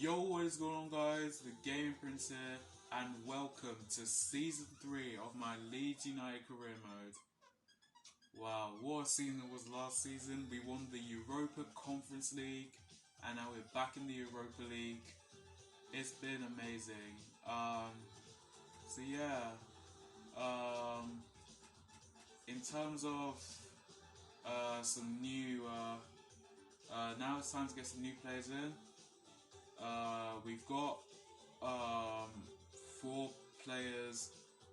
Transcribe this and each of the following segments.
Yo, what is going on, guys? The Gaming Prince here, and welcome to Season 3 of my Leeds United career mode. Wow, what a season it was last season. We won the Europa Conference League, and now we're back in the Europa League. It's been amazing. So yeah, in terms of some new, now it's time to get some new players in. We've got 4 players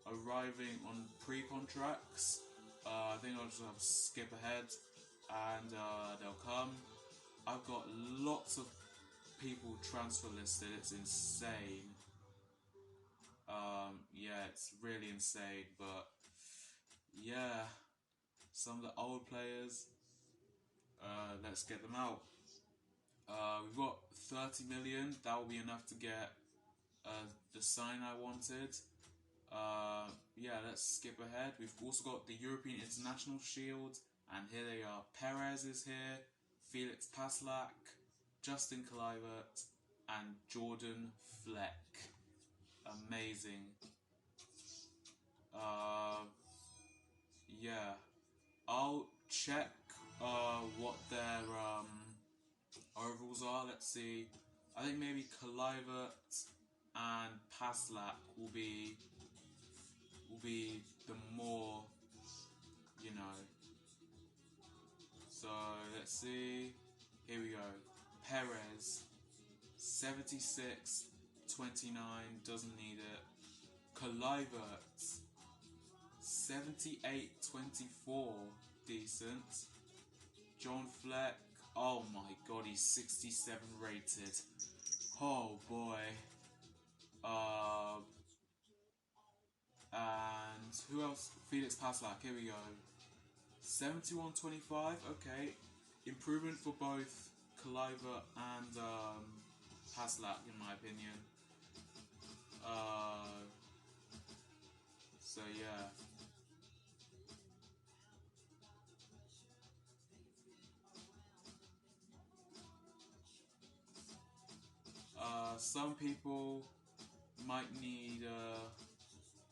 arriving on pre-contracts. I think I'll just have to skip ahead and they'll come. I've got lots of people transfer listed. It's insane. Yeah, it's really insane. But yeah, some of the old players, let's get them out. We've got 30 million. That will be enough to get the sign I wanted. Yeah, let's skip ahead. We've also got the European International Shield, and here they are. Perez is here, Felix Paslak, Justin Kluivert, and Jordan Fleck. Amazing. Yeah, I'll check what their overalls are. Let's see. I think maybe Kluivert and Paslak will be the more, you know. So let's see. Here we go. Perez, 76, 29, doesn't need it. Kluivert, 78, 24, decent. John Fleck, oh my god, he's 67 rated. Oh boy. And who else? Felix Paslak, here we go. 71-25, okay. Improvement for both Kluivert and Paslak, in my opinion. So yeah. Some people might need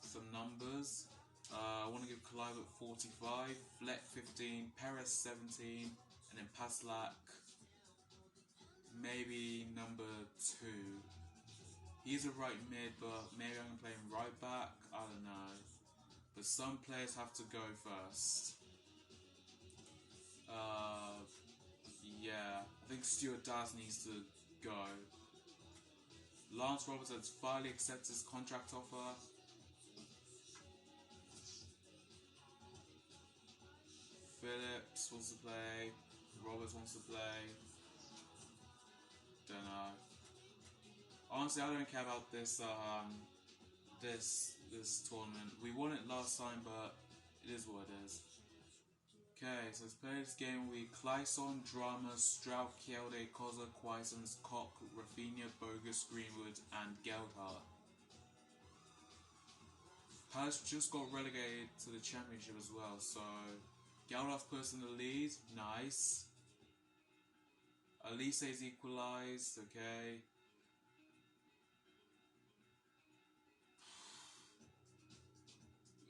some numbers. I want to give Kluivert 45, Fleck 15, Perez 17, and then Paslak maybe number 2. He's a right mid, but maybe I can play him right back. I don't know. But some players have to go first. Yeah, I think Stuart Daz needs to go. Lance Roberts has finally accepted his contract offer. Phillips wants to play. Roberts wants to play. Don't know. Honestly, I don't care about this this tournament. We won it last time, but it is what it is. Okay, so let's play this game with Clyson, Drama, Stroud, Kjelde, Koza, Quaisons, Koch, Rafinha, Bogus, Greenwood, and Geldhart. Palace just got relegated to the Championship as well, so Geldhart's put in the lead, nice. Elise's equalised, okay.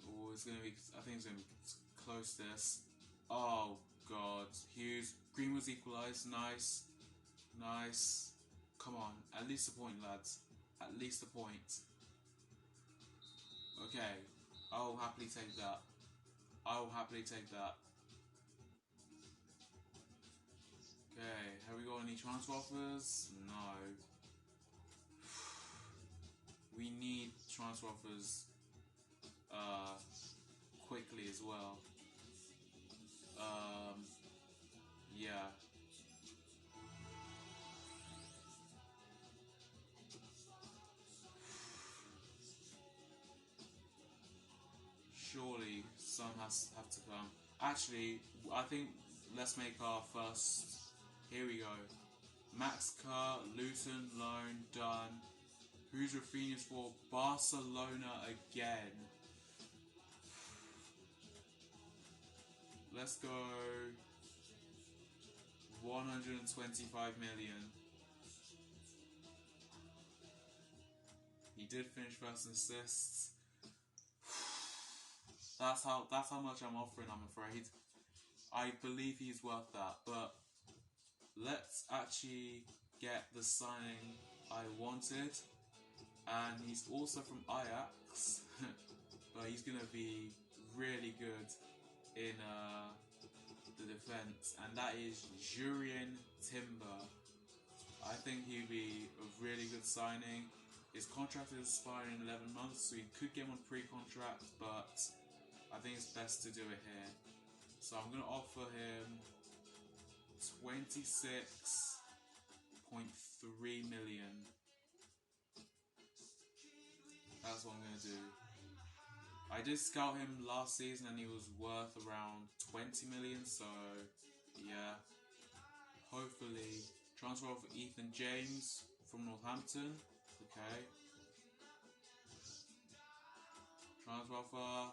Oh, it's gonna be. I think it's gonna be close. This. Oh God, Hughes. Greenwood's equalised. Nice, nice. Come on, at least a point, lads. At least a point. Okay, I'll happily take that. I will happily take that. Okay, have we got any transfer offers? No. We need transfer offers quickly as well. Yeah. Surely some have to come. Actually, I think let's make our first. Here we go. Max Kerr, Luton, loan, done. Who's Rafinha's for? Barcelona again. Let's go 125 million. He did finish first in assists. That's how much I'm offering, I'm afraid. I believe he's worth that, but let's actually get the signing I wanted. And he's also from Ajax, but he's going to be really good in the defense, and that is Jurrien Timber. I think he'd be a really good signing. His contract is expiring in 11 months, so he could get him on pre-contract, but I think it's best to do it here. So I'm going to offer him 26.3 million. That's what I'm going to do. I did scout him last season and he was worth around 20 million, so yeah. Hopefully. Transfer for Ethan James from Northampton. Okay. Transfer offer,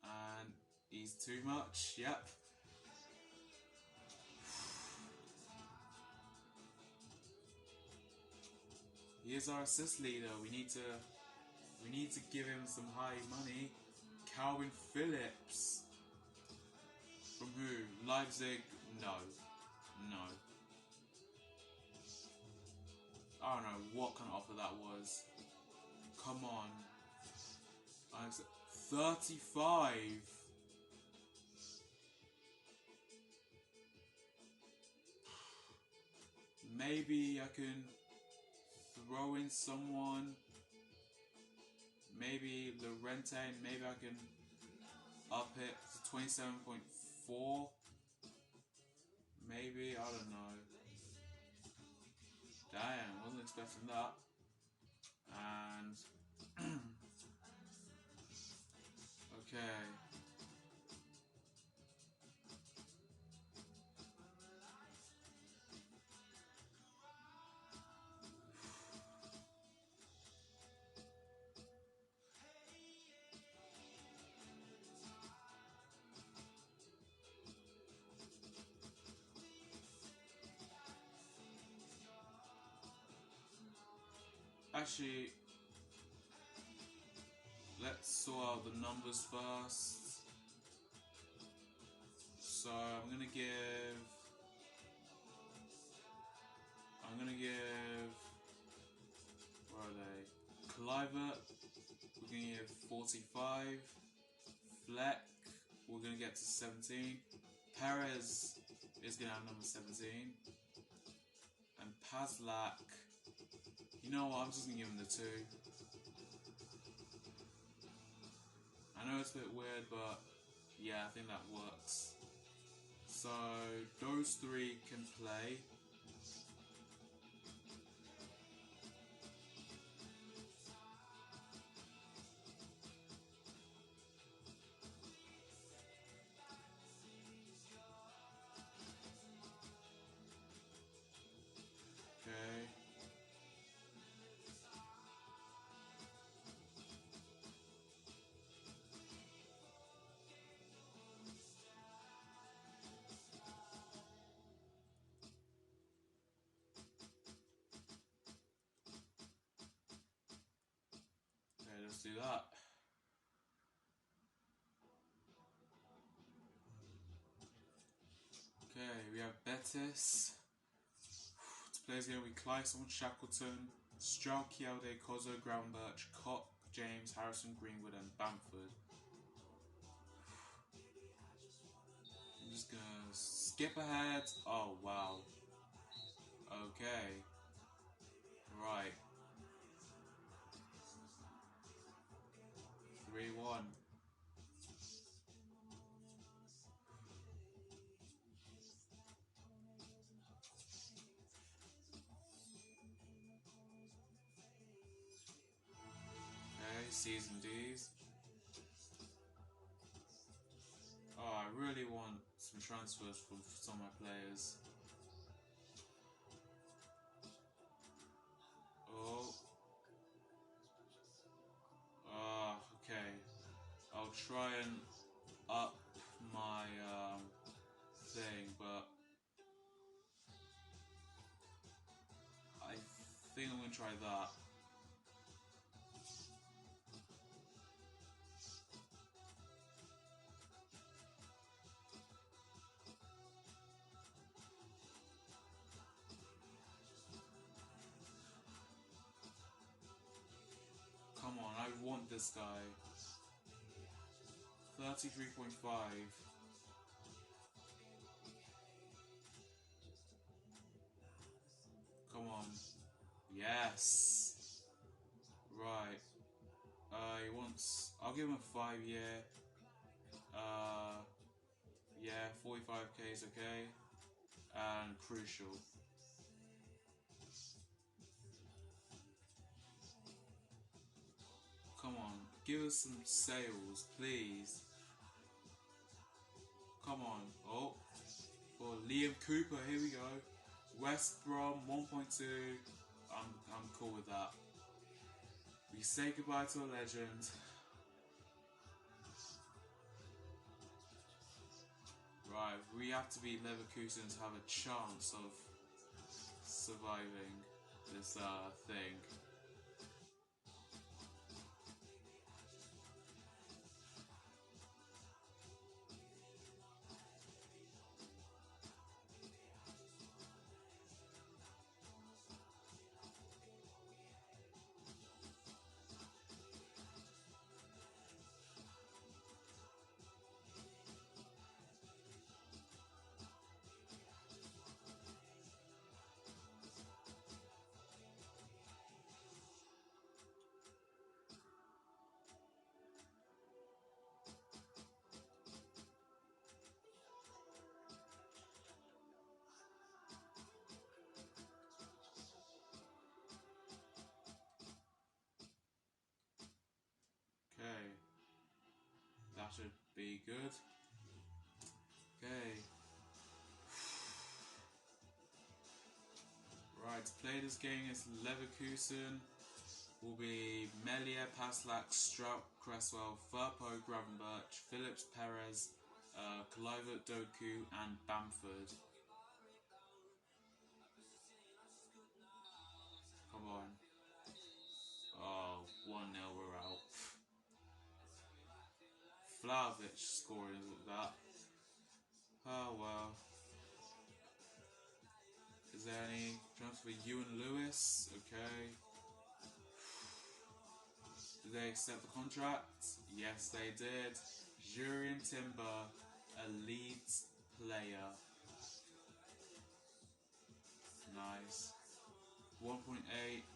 and he's too much. Yep. He is our assist leader. We need to give him some high money. Calvin Phillips. From who? Leipzig? No. I don't know what kind of offer that was. Come on. 35. Maybe I can throw in someone. Maybe Llorente. Maybe I can up it to 27.4. Maybe, I don't know. Damn, wasn't expecting that. And okay. Actually, let's sort out the numbers first. So I'm gonna give. Where are they? Clivert, we're gonna give 45. Fleck, we're gonna get to 17. Perez is gonna have number 17. And Pazlak, you know what, I'm just gonna give him the 2. I know it's a bit weird, but yeah, I think that works. So those 3 can play. Okay. Okay, let's do that. Okay, we have Betis. Players here we Clyson, Shackleton, Stroud, Kielde, Kozo, Groundbirch, Koch, James, Harrison, Greenwood, and Bamford. I'm just gonna skip ahead. Oh wow. Okay. Right. 3-1. Okay, C's and D's. Oh, I really want some transfers from some of my players. Oh. Okay. I'll try and up my thing, but I think I'm gonna try that. this guy. 33.5. Come on. Yes. Right. He wants. I'll give him a 5-year. Yeah, 45k is okay. And crucial. Come on, give us some sales, please. Come on. Oh, for Liam Cooper, here we go. West Brom 1.2. I'm cool with that. We say goodbye to a legend. Right, we have to beat Leverkusen to have a chance of surviving this thing. Okay, that should be good. Okay. Right, to play this game against Leverkusen will be Melia, Paslak, Strupp, Cresswell, Firpo, Gravenberch, Phillips, Perez, Kluivert, Doku, and Bamford. Come on. Oh, 1-0, we're out. Vlahovic scoring with that. Oh well. Is there any transfer? Ewan Lewis? Okay. Did they accept the contract? Yes, they did. Jurien Timber, elite player. Nice. 1.8,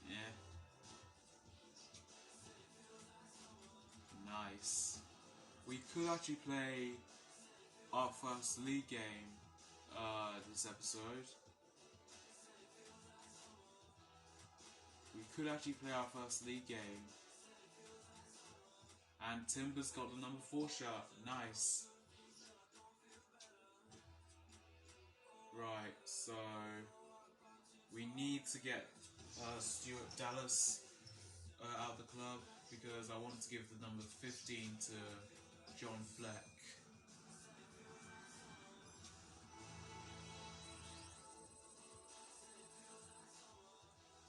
yeah. Nice. We could actually play our first league game this episode. We could actually play our first league game. And Timber's got the number 4 shirt. Nice. Right, so we need to get Stuart Dallas out of the club because I wanted to give the number 15 to John Fleck.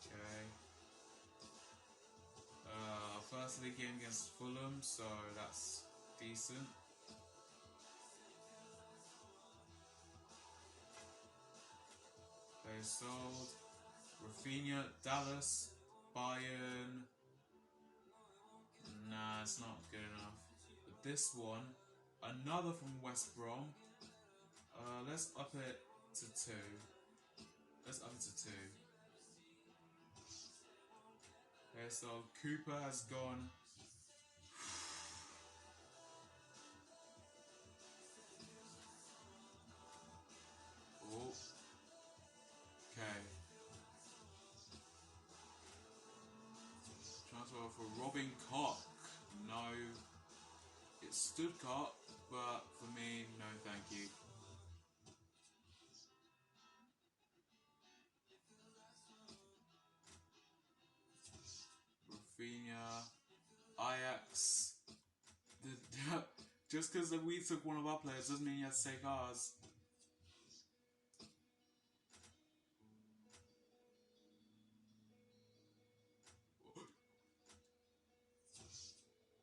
Okay. First league game against Fulham, so that's decent. They sold Rafinha, Dallas, Bayern. Nah, it's not good enough. But this one, another from West Brom. Let's up it to 2. Let's up it to 2. Okay, so Cooper has gone. Oh. Okay. Transfer for Robin Koch. No. It's Stuttgart, but for me, no thank you. Rafinha, Ajax. Just because we took one of our players doesn't mean you have to take ours.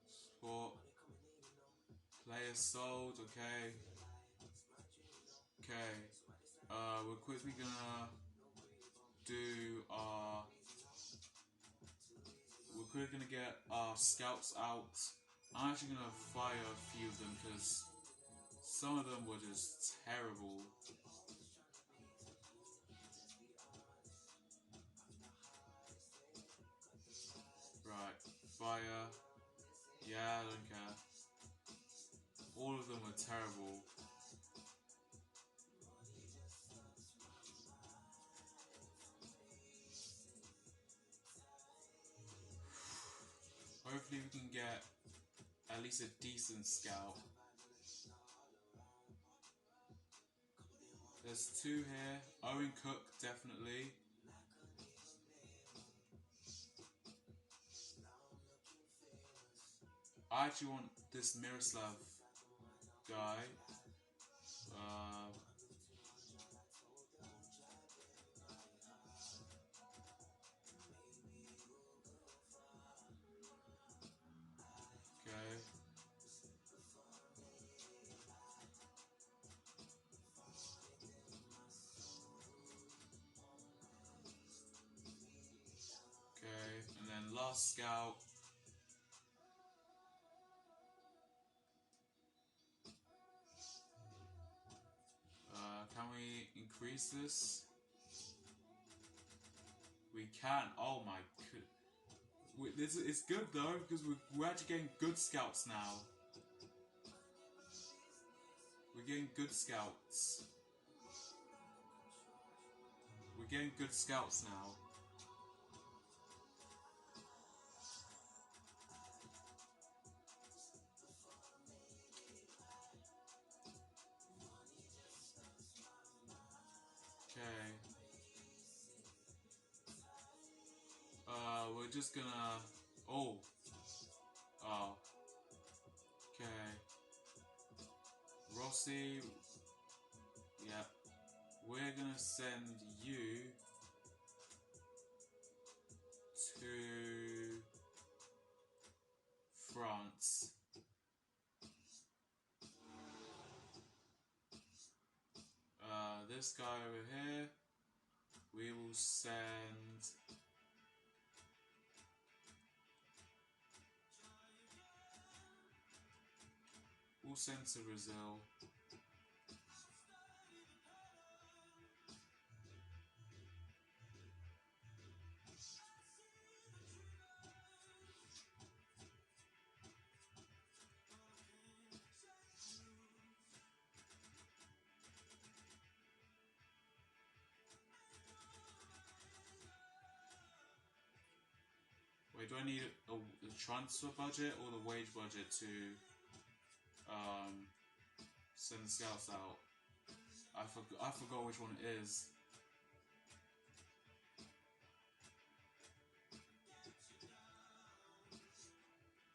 Sport. Players sold, okay. Okay. We're quickly gonna do our. We're we're gonna get our scouts out. I'm actually gonna fire a few of them because some of them were just terrible. Right, fire. Yeah, I don't care. All of them were terrible. Hopefully we can get at least a decent scout. There's two here. Owen Cook, definitely. I actually want this Miroslav guy. Okay. Okay, and then last scout. Can we increase this? We can. Oh my god. This it's good though because we're actually getting good scouts now. We're getting good scouts. We're getting good scouts now. Okay. We're just gonna. Oh. Oh. Okay. Rossi. Yeah. We're gonna send you to France. This guy over here, we will send. We'll send to Brazil. Wait, do I need the transfer budget or the wage budget to send the scouts out? I forgot which one it is.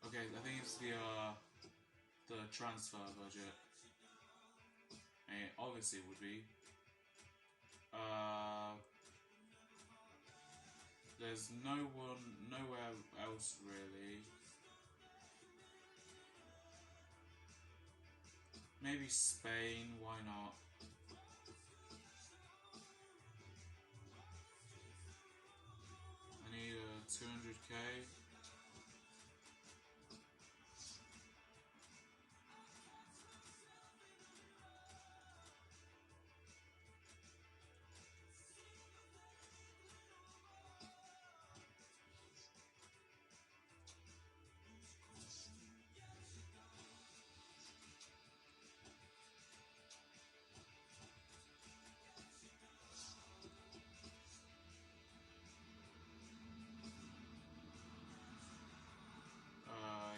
Okay, I think it's the transfer budget. And obviously it would be. There's nowhere else really. Maybe Spain, why not? I need a 200k.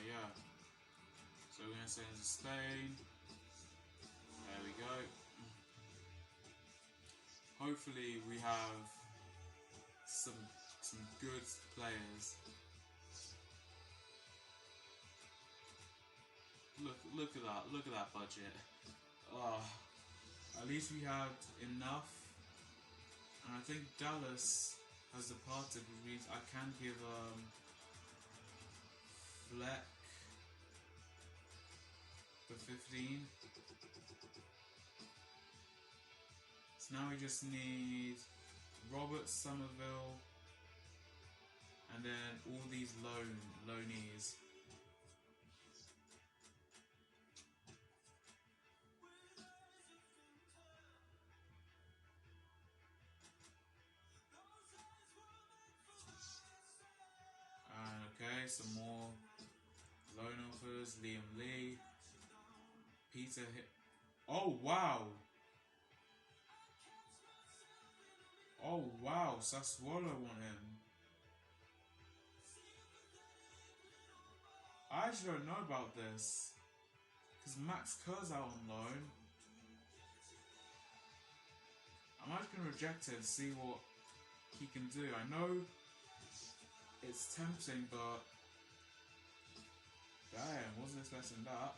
Yeah. So we're gonna send it to Spain. There we go. Hopefully we have some good players. Look at that budget. At least we had enough. And I think Dallas has departed, which means I can give Fleck for 15. So now we just need Robert Somerville And then all these loanees. And okay, some more loan offers. Liam Lee. Peter hit. Oh wow! Oh wow! Sassuolo want him. I actually don't know about this. Because Max Kerr's out on loan. I'm actually going to reject it and see what he can do. I know it's tempting, but damn, wasn't expecting that.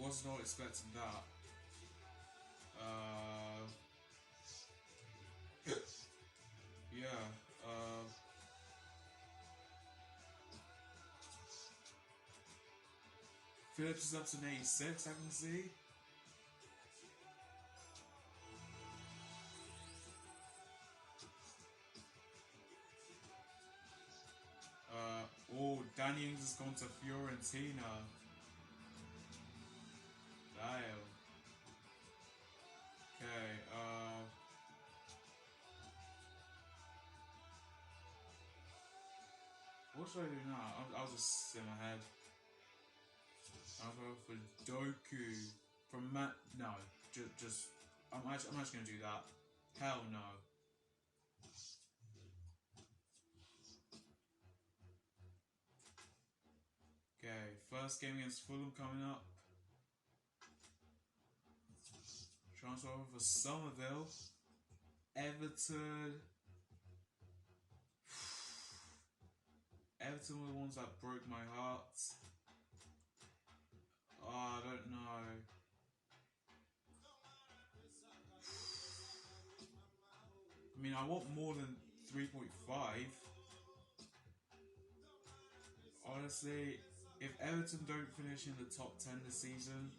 Was not expecting that. Yeah. Phillips is up to an 86, I can see. Oh, Danny Ings has gone to Fiorentina. Damn. Okay, what should I do now? I'll just sit my head. I'll go for Doku from Matt. No, just I'm actually gonna do that. Hell no. Okay, first game against Fulham coming up. Transfer over for Somerville. Everton. Everton were the ones that broke my heart. Oh, I don't know. I mean, I want more than 3.5. Honestly, if Everton don't finish in the top 10 this season,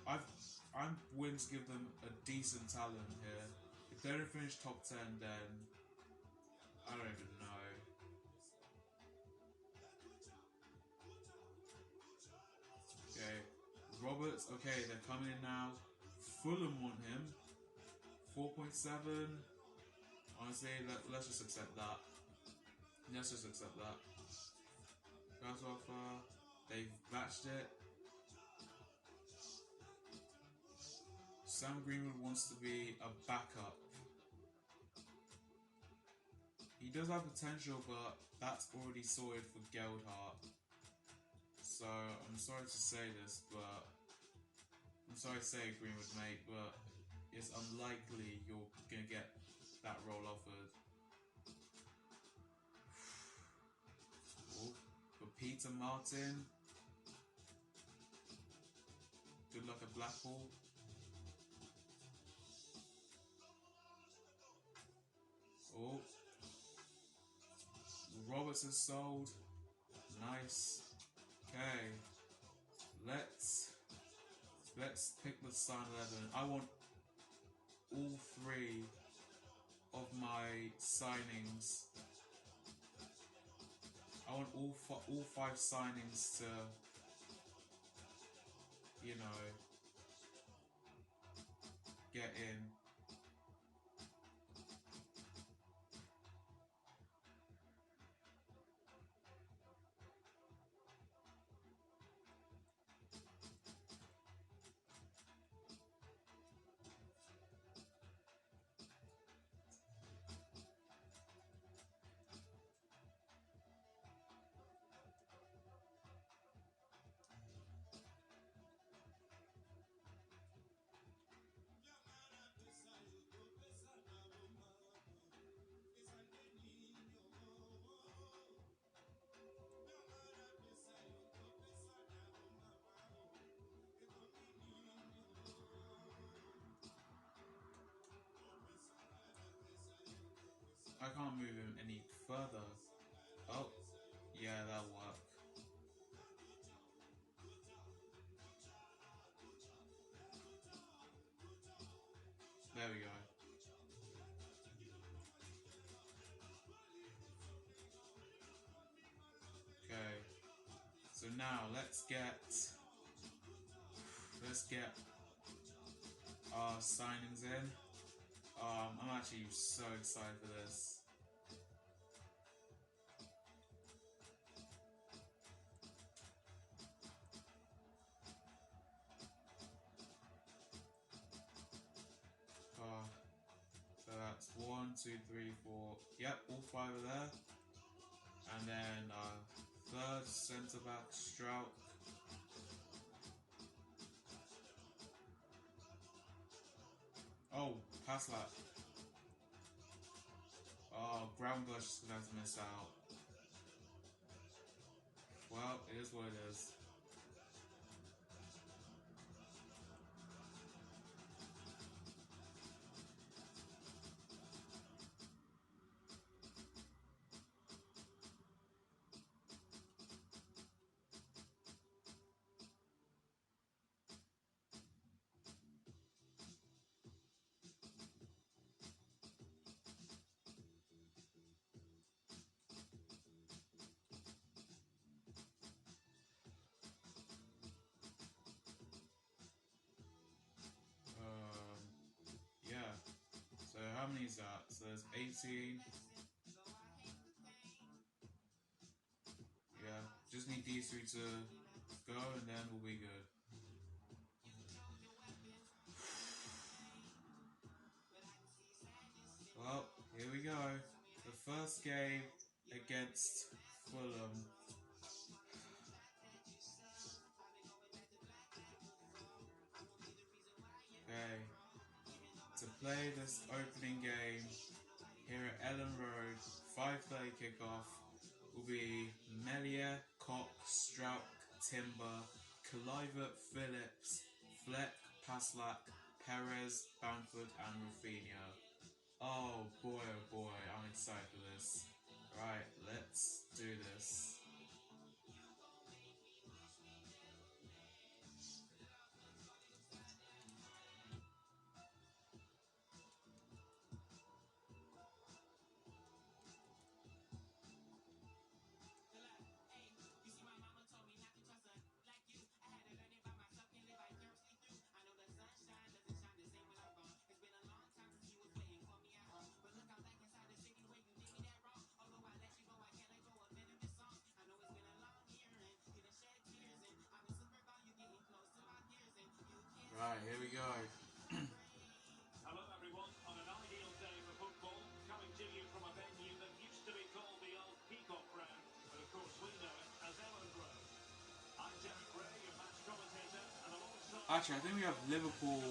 I'm willing to give them a decent talent here. If they don't finish top 10, then I don't even know. Okay, Roberts. Okay, they're coming in now. Fulham want him. 4.7. Honestly, let's just accept that. Let's just accept that. First offer. They've matched it. Sam Greenwood wants to be a backup. He does have potential, but that's already sorted for Geldhart. So, I'm sorry to say this, but I'm sorry to say, Greenwood, mate, but it's unlikely you're going to get that role offered. For Peter Martin, good luck at Blackpool. Oh, Roberts is sold. Nice. Okay, let's pick the starting 11. I want all three of my signings. I want all five signings to, you know, get in. I can't move him any further. Oh, yeah, that'll work. There we go. now let's get our signings in. I'm actually so excited for this. So that's 1, 2, 3, 4. Yep, all 5 are there. And then third centre back, Strout. Oh, Paslak. Oh, Groundbush is going to have to miss out. Well, it is what it is. Yeah. So how many is that? So there's 18. Yeah. Just need these 3 to go and then we'll be good. Well, here we go. The first game against Fulham. Okay. To play this opening game here at Ellen Road, 5:30 kickoff, will be Melia, Cox, Strout, Timber, Kluivert, Phillips, Fleck, Paslak, Perez, Bamford, and Rafinha. Oh boy, I'm excited for this. Right, let's do this. Right, here we go. Hello everyone, on an ideal day for football, coming to you from a venue that used to be called the old Peacock Ground, but of course we know it as Ellen Road. I'm Derek Ray, your match commentator, and alongside... Actually, I think we have Liverpool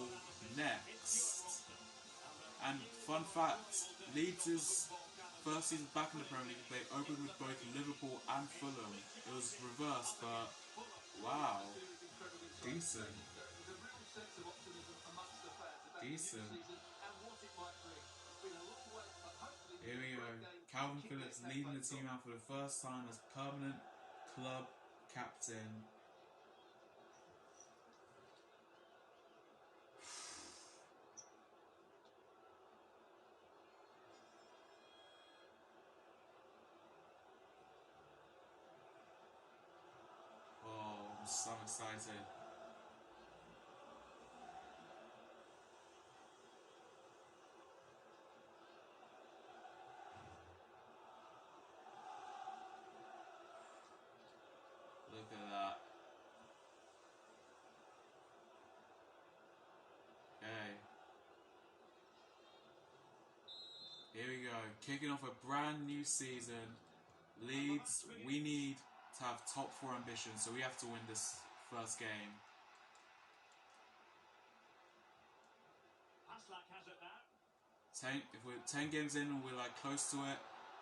next. And fun fact, Leeds' first season back in the Premier League, they opened with both Liverpool and Fulham. It was reversed, but wow, decent. Decent. Here we go. Calvin Phillips leading the team out for the first time as permanent club captain. Oh, I'm so excited. Look at that. Okay. Here we go. Kicking off a brand new season. Leeds, we need to have top 4 ambitions, so we have to win this first game. If we're 10 games in and we're like close to it,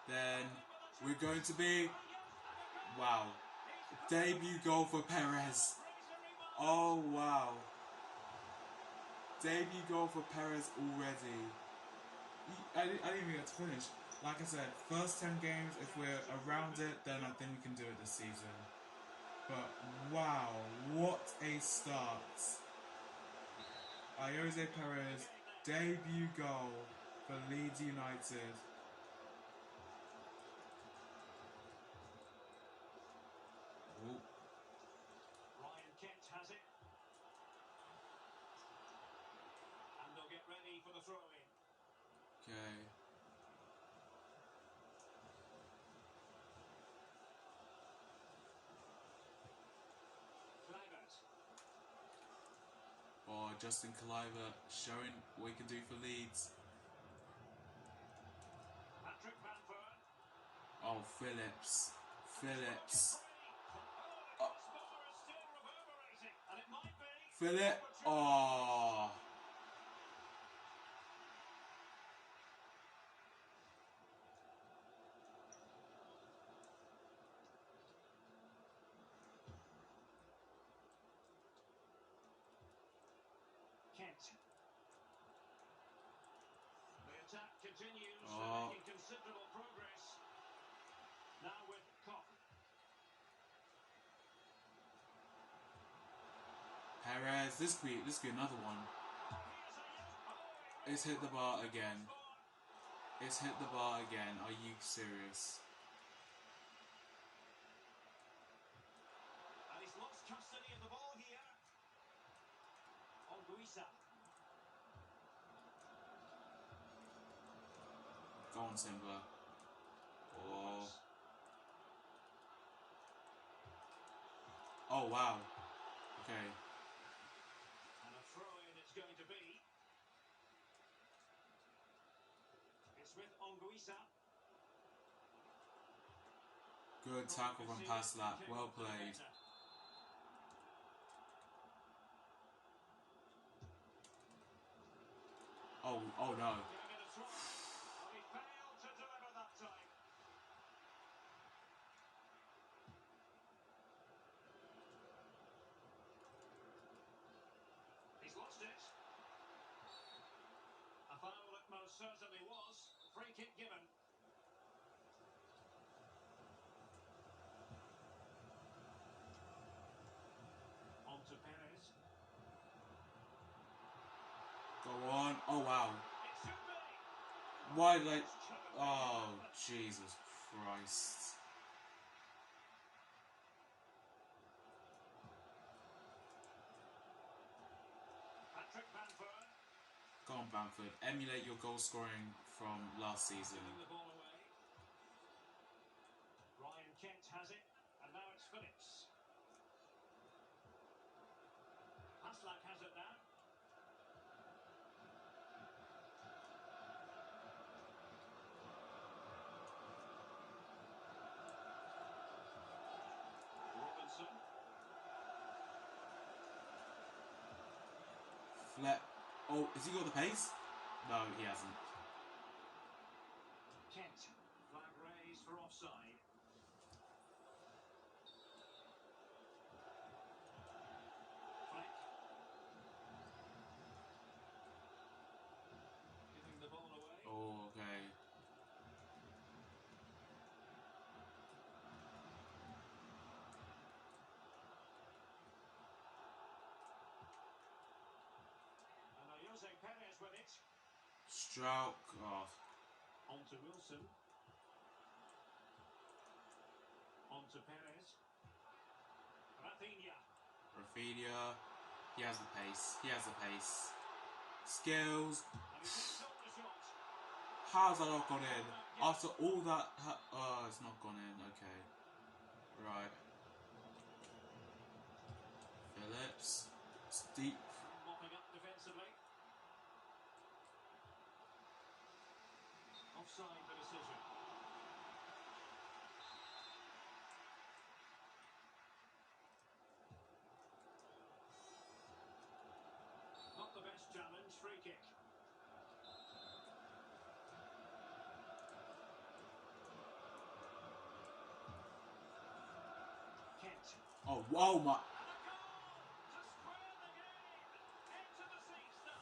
then we're going to be, wow, debut goal for Perez. Oh wow, debut goal for Perez already. I didn't even get to finish. Like I said, first 10 games, if we're around it, then I think we can do it this season. But wow, what a start. Jose Perez, debut goal for Leeds United. Ooh. Okay. Kluivert. Or Justin Kluivert showing what he can do for Leeds. Patrick Bamford. Oh, Phillips. Phillips. The crossbar is still reverberating, and it might be. Philip. Oh. Kent. The attack continues, Oh. making considerable progress. Now with Koch. Perez. This could be another one. It's hit the bar again. It's hit the bar again. Are you serious? And he's lost custody of the ball here. Anguissa. Go on, Simba. Oh. Oh, wow. Okay. And a throw-in it's going to be. It's with Anguissa. Good tackle from Paslak. Well played. Oh no. He failed to deliver that time. He's lost it. A foul it most certainly was. Free kick given. On to Perez. Go on. Oh wow. It should be. Why did I? Oh Jesus Christ. Patrick Bamford. Go on, Bamford. Emulate your goal scoring from last season. Giving the ball away. Ryan Kent has it, and now it's Phillips. Paslak has it now. Robinson. Flip. Oh, has he got the pace? No, he hasn't. Kent. Flag raised for offside. Fleck. Giving the ball away. Oh, okay. And now Jose Perez with it. Strouk. Oh. On to Wilson. On to Perez. Rafinha. Rafinha. He has the pace. He has the pace. Skills. And he picks up the shot. How's that not gone in? After all that. Oh, it's not gone in. Okay. Right. Phillips. It's deep. Mopping up defensively. Offside the decision. Not the best challenge. Free kick. Kent. Oh, wow, my. And a goal to square the game. Into the seats now.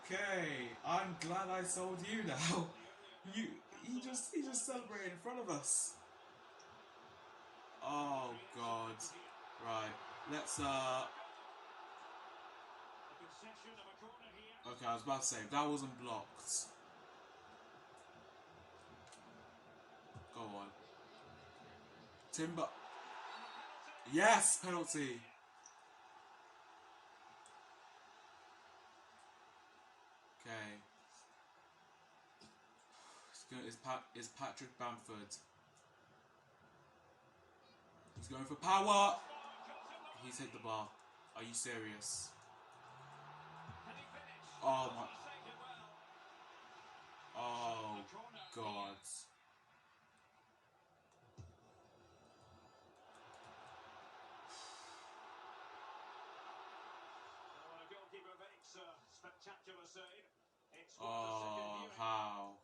Okay. I'm glad I sold you now. He just celebrated in front of us. Oh God. Right. Let's A concession of a corner here. Okay, I was about to say that wasn't blocked. Go on. Timber. Yes, penalty. Is Patrick Bamford. He's going for power. He's hit the bar. Are you serious? Oh my. Oh God. Goalkeeper makes a spectacular save. It's Oh, how?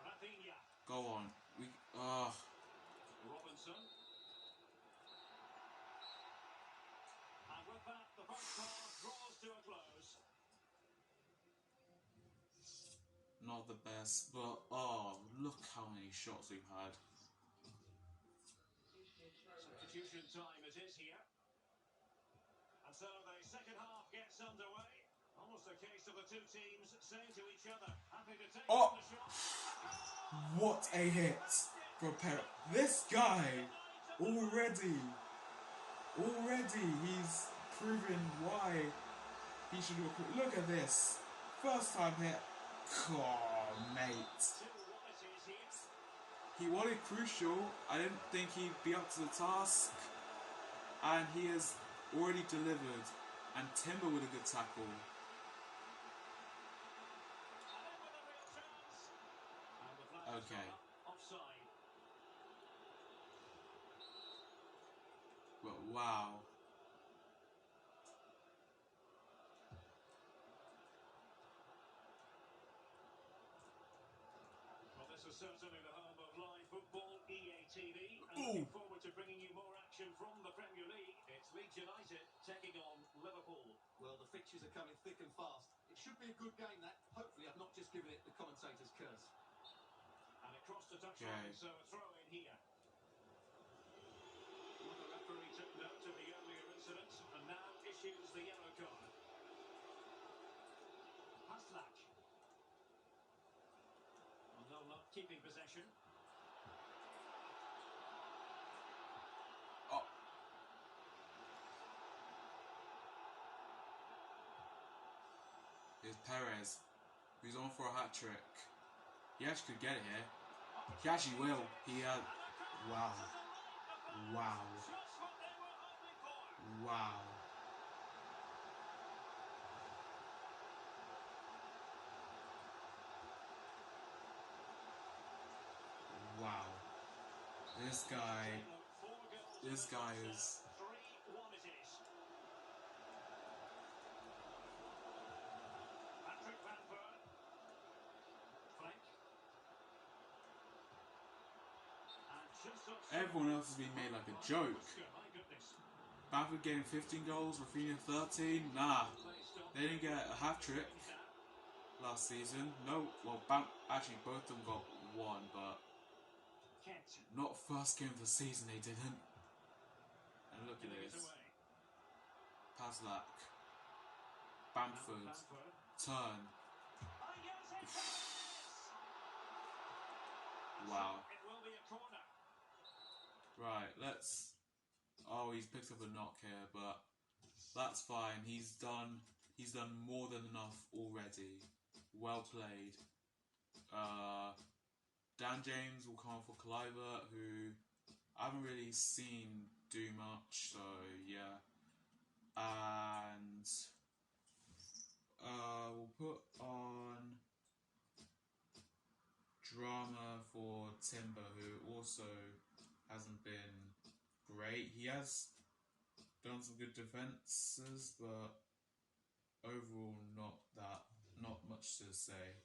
Rafinha. Go on. Robinson. And with that, the first half draws to a close. Not the best, but look how many shots we've had. Substitution time it is here. And so the second half gets underway. Almost a case of the two teams saying to each other, happy to take the shot. What a hit from Perez. This guy already he's proven why he should recruit. Look at this. First time hit. Oh, mate. He wanted crucial. I didn't think he'd be up to the task. And he has already delivered. And Timber with a good tackle. Okay. But wow. Well, this is certainly the home of live football, EA TV. And looking forward to bringing you more action from the Premier League. It's Leeds United taking on Liverpool. Well, the fixtures are coming thick and fast. It should be a good game, that. Hopefully, I've not just given it the commentator's curse. And across the touchline, so a throw in here. Well, the referee took note of the earlier incident and now issues the yellow card. Haslak. Well, no luck keeping possession. Oh. Here's Perez, who's on for a hat-trick. He actually could get it here. He actually will. He had... Wow. Wow. Wow. Wow. This guy is... Everyone else has been made like a joke. Bamford getting 15 goals, Rafinha 13. Nah, they didn't get a hat-trick last season. No, well, actually both of them got one, but not first game of the season they didn't. And look at this. Haslak. Bamford. Turn. Wow. Right, let's... Oh, he's picked up a knock here, but that's fine. He's done more than enough already. Well played. Dan James will come on for Kluivert, who I haven't really seen do much, so yeah. And we'll put on Drama for Timber, who also hasn't been great. He has done some good defences, but overall not much to say.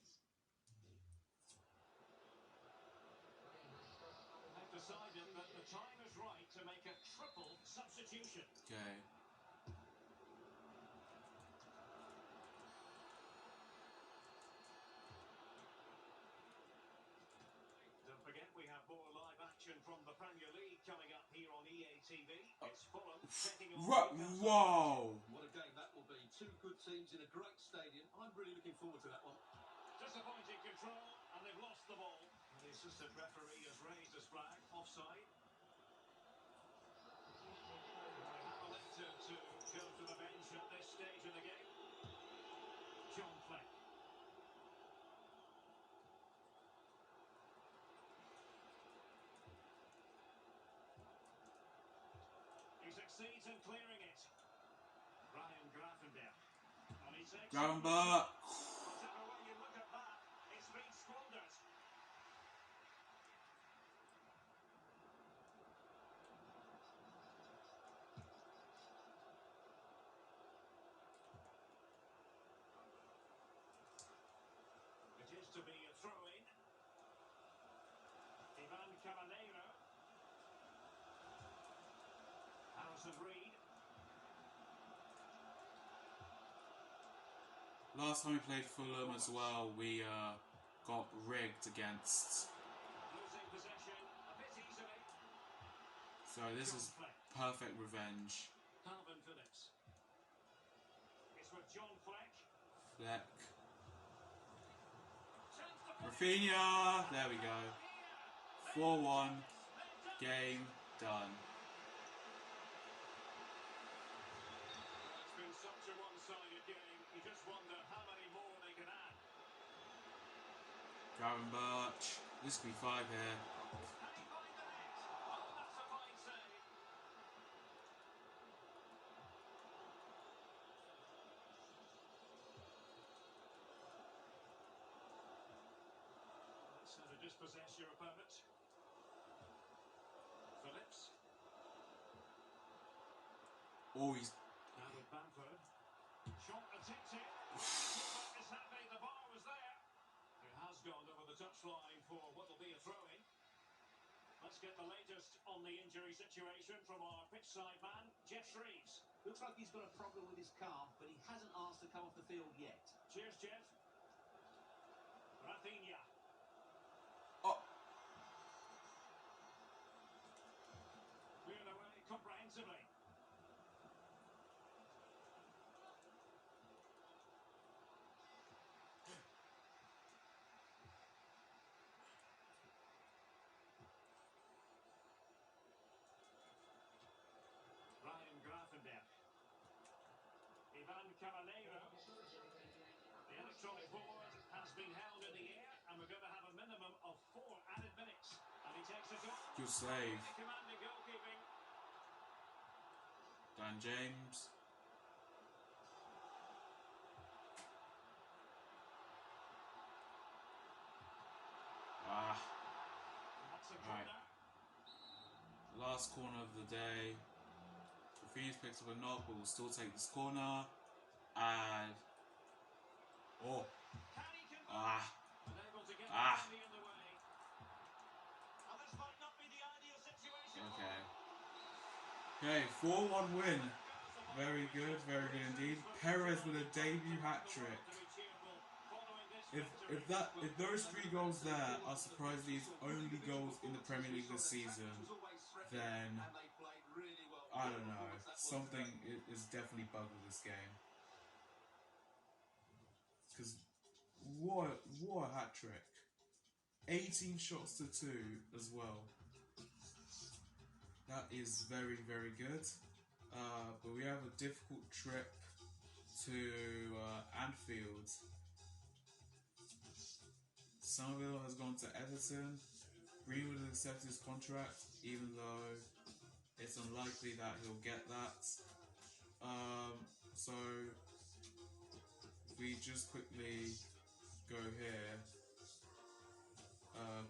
They've decided that the time is right to make a triple substitution. Okay. Don't forget we have more live action from the Premier League coming up here on EA TV. It's Fulham taking on Whoa! What a game that will be. Two good teams in a great stadium. I'm really looking forward to that one. Disappointing control, and they've lost the ball. And the assistant referee has raised his flag. Offside. Have elected to go to the bench at this stage of the game. succeeds in clearing it. Ryan Gravenberch. And he takes Gravenberch. whatever way you look at that, it's been squandered. It is to be a throw-in. Ivan Caballero. Harrison Reed. Last time we played Fulham as well, we got rigged against. Losing possession a bit easily. So this is perfect revenge. Calvin Phillips. It's with John Fleck. Fleck. Chance to Rafinha. There we go. 4-1. Game done. It's been such a one-sided game. You just wonder how many more they can add. Gravenberch. This could be 5 here. Can he find the net? Oh, that's a fine save. That's how to dispossess your opponent. Phillips. Oh, he's. Now with Bamford. Shot attempted. Keeper is happy. The bar was there. It has gone over the touchline for what will be a throw-in. Let's get the latest on the injury situation from our pitchside man, Jeff Shreves. Looks like he's got a problem with his calf, but he hasn't asked to come off the field yet. Cheers, Jeff. Rafinha. Oh, Cleared away comprehensively. Ryan Gravenberch. Ivan Caballero. The electronic board has been held in the air, and we're going to have a minimum of 4 added minutes. And he takes a goal. good save. The commanding goalkeeping. Dan James. Ah, That's a Right. corner. last corner of the day. Rafinha picks up a knock, but will still take this corner. And. Oh, Can he convert? ah, Unable to get Ah. the in the way. And this might not be the ideal situation. okay. Okay, 4-1 win. Very good indeed. Perez with a debut hat-trick. If those 3 goals there are surprisingly his only goals in the Premier League this season, then I don't know. Something is definitely bugged with this game. Because what a hat trick! 18 shots to 2 as well. That is very good. But we have a difficult trip to Anfield. Somerville has gone to Everton. Greenwood has accepted his contract, even though it's unlikely that he'll get that. So if we just quickly go here.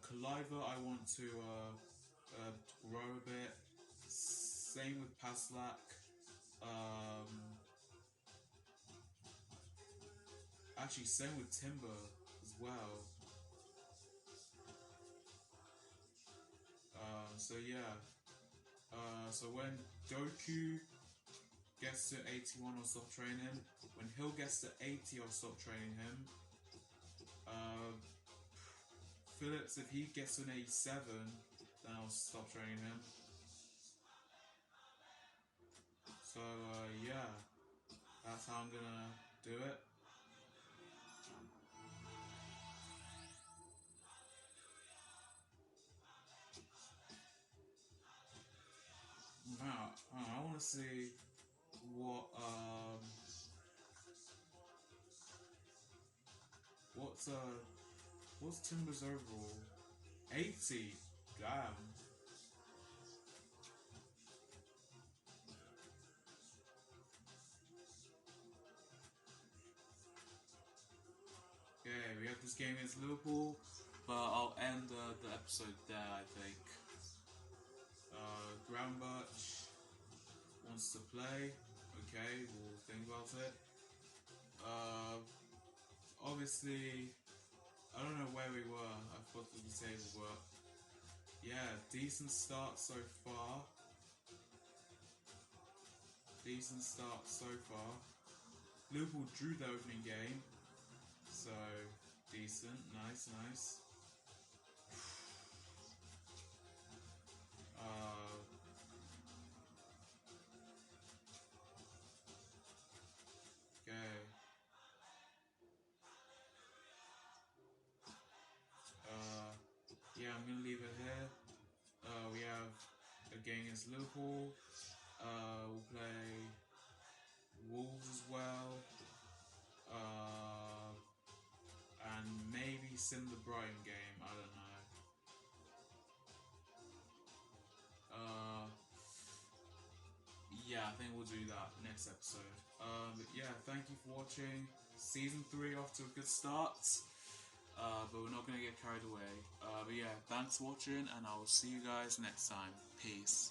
Kaliva, I want to grow a bit. Same with Paslak. Actually, same with Timber as well. So yeah. So when Doku gets to 81, I'll stop training him. When Hill gets to 80, I'll stop training him. Phillips, if he gets to an 87, then I'll stop training him. So yeah, that's how I'm gonna do it. Now, I want to see what's Timber's overall? 80. Damn. this game against Liverpool, but I'll end the episode there, I think. Groundbirch wants to play. Okay, we'll think about it. Obviously, I don't know where we were. I forgot the table, but yeah, decent start so far. Decent start so far. Liverpool drew the opening game, so decent, nice. Okay. Yeah, I'm gonna leave it here. We have a game against Liverpool. We'll play Wolves as well. And maybe sim the Brighton game. I don't know. Yeah, I think we'll do that next episode. But yeah, thank you for watching. Season 3 off to a good start. But we're not going to get carried away. But yeah, thanks for watching, and I will see you guys next time. Peace.